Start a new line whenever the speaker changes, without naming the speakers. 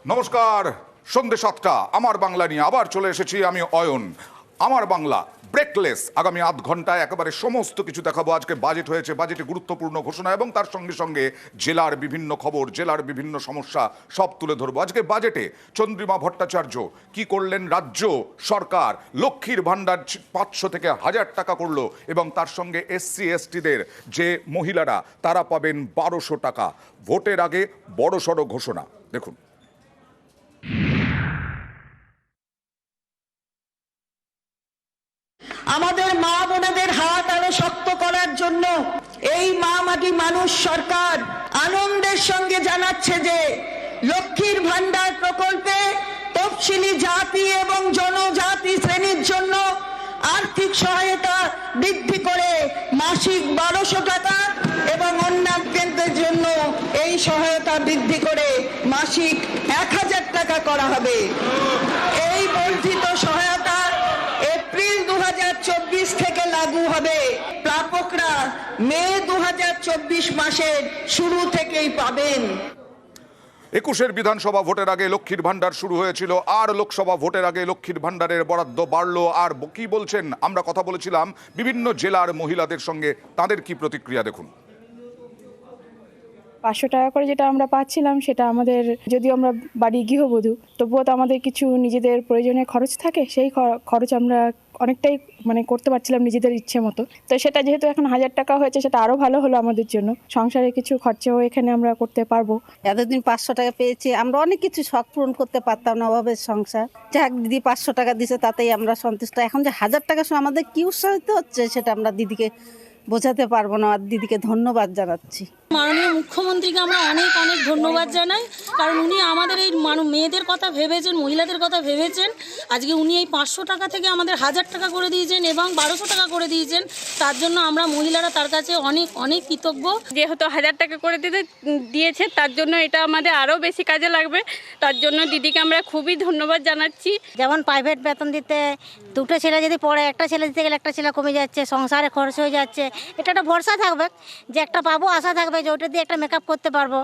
নমস্কার, সন্ধ্যে 7টা আমার বাংলা নিয়ে আবার চলে এসেছি আমি অয়ন। আমার বাংলা ব্রেকলেস আগামী আধ ঘন্টায় একেবারে সমস্ত কিছু দেখাবো। আজকে বাজেট হয়েছে, বাজেটে গুরুত্বপূর্ণ ঘোষণা এবং তার সঙ্গে সঙ্গে জেলার বিভিন্ন খবর, জেলার বিভিন্ন সমস্যা সব তুলে ধরবো। আজকে বাজেটে চন্দ্রিমা ভট্টাচার্য কি করলেন, রাজ্য সরকার লক্ষ্মীর ভাণ্ডার 500 থেকে 1000 টাকা করলো এবং তার সঙ্গে এসসি এসটিদের যে মহিলারা তারা পাবেন 1200 টাকা। ভোটের আগে বড়সড় ঘোষণা দেখুন।
আমাদের মা বোনেদের হাত আরো শক্ত করার জন্য এই মা মাটি মানুষ সরকার আনন্দের সঙ্গে জানাচ্ছে যে লক্ষ্মীর ভাণ্ডার প্রকল্পে তফসিলি জাতি এবং জনজাতি শ্রেণীর জন্য আর্থিক সহায়তা বৃদ্ধি করে মাসিক 1200 টাকা এবং অন্যান্যদের জন্য এই সহায়তা বৃদ্ধি করে মাসিক 1000 টাকা করা হবে। এই বর্ধিত সহায়তা এপ্রিল 2024 থেকে লাগু হবে। প্রাপকরা মে 2024 মাসের শুরু থেকেই পাবেন।
21-এর বিধানসভা ভোটের আগে লক্ষ্মীর ভাণ্ডার শুরু হয়েছিল, আর লোকসভা ভোটের আগে লক্ষ্মীর ভাণ্ডারের বরাদ্দ বাড়লো। আর কি বলছেন, আমরা কথা বলেছিলাম বিভিন্ন জেলার মহিলাদের সঙ্গে, তাদের কি প্রতিক্রিয়া দেখুন।
500 টাকা করে যেটা আমরা পাচ্ছিলাম সেটা আমাদের, যদিও আমরা বাড়ি গৃহবধূ, তবুও তো আমাদের কিছু নিজেদের প্রয়োজনীয় খরচ থাকে, সেই খরচ আমরা অনেকটাই করতে পারছিলাম নিজেদের ইচ্ছে মতো। তো সেটা যেহেতু এখন 1000 টাকা হয়েছে, সেটা আরো ভালো হলো আমাদের জন্য। সংসারে কিছু খরচাও এখানে আমরা করতে পারবো।
এতদিন 500 টাকা পেয়েছি, আমরা অনেক কিছু শখ পূরণ করতে পারতাম না, অভাবের সংসার। যাক, দিদি 500 টাকা দিছে তাতেই আমরা সন্তুষ্ট। এখন যে 1000 টাকা আমাদের কি উৎসাহিত হচ্ছে সেটা আমরা দিদিকে বোঝাতে পারবো না। আর দিদিকে ধন্যবাদ জানাচ্ছি।
মাননীয় মুখ্যমন্ত্রীকে আমরা অনেক অনেক ধন্যবাদ জানাই, কারণ উনি আমাদের এই মেয়েদের কথা ভেবেছেন, মহিলাদের কথা ভেবেছেন। আজকে উনি এই 500 টাকা থেকে আমাদের 1000 টাকা করে দিয়েছেন এবং 1200 টাকা করে দিয়েছেন। তার জন্য আমরা মহিলারা তার কাছে অনেক অনেক কৃতজ্ঞ।
যেহেতু 1000 টাকা করে দিয়েছে, তার জন্য এটা আমাদের আরও বেশি কাজে লাগবে। তার জন্য দিদিকে আমরা খুবই ধন্যবাদ জানাচ্ছি।
যেমন প্রাইভেট বেতন দিতে দুটো ছেলে যদি পড়ে, একটা ছেলে দিতে গেলে একটা ছেলে কমে যাচ্ছে, সংসারে খরচ হয়ে যাচ্ছে। এটা একটা ভরসা থাকবে যে একটা পাবো, আশা থাকবে যে ওটা দিয়ে একটা মেকআপ করতে পারবো।